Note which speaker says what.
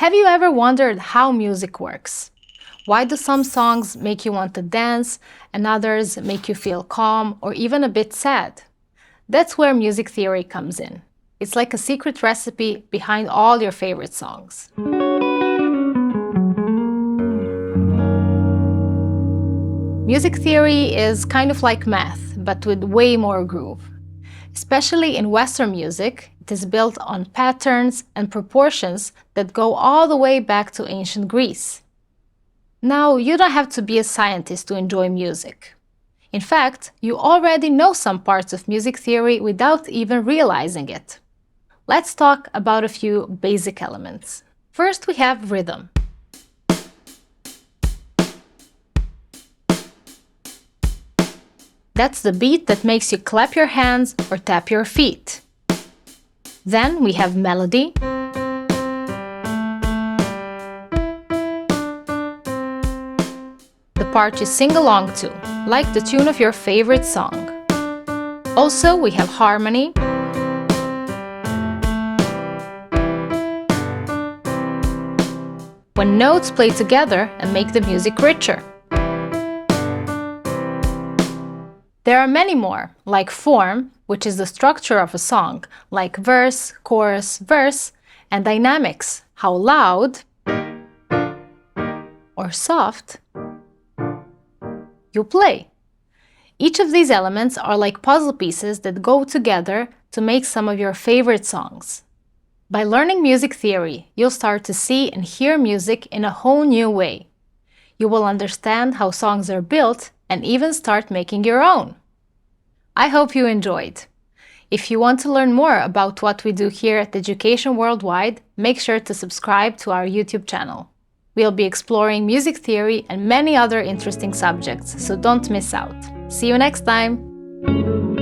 Speaker 1: Have you ever wondered how music works? Why do some songs make you want to dance and others make you feel calm or even a bit sad? That's where music theory comes in. It's like a secret recipe behind all your favorite songs. Music theory is kind of like math, but with way more groove. Especially in Western music, it is built on patterns and proportions that go all the way back to ancient Greece. Now, you don't have to be a scientist to enjoy music. In fact, you already know some parts of music theory without even realizing it. Let's talk about a few basic elements. First, we have rhythm. That's the beat that makes you clap your hands or tap your feet. Then we have melody. The part you sing along to, like the tune of your favorite song. Also, we have harmony. When notes play together and make the music richer. There are many more, like form, which is the structure of a song, like verse, chorus, verse, and dynamics, how loud or soft you play. Each of these elements are like puzzle pieces that go together to make some of your favorite songs. By learning music theory, you'll start to see and hear music in a whole new way. You will understand how songs are built and even start making your own. I hope you enjoyed. If you want to learn more about what we do here at Education Worldwide, make sure to subscribe to our YouTube channel. We'll be exploring music theory and many other interesting subjects, so don't miss out. See you next time!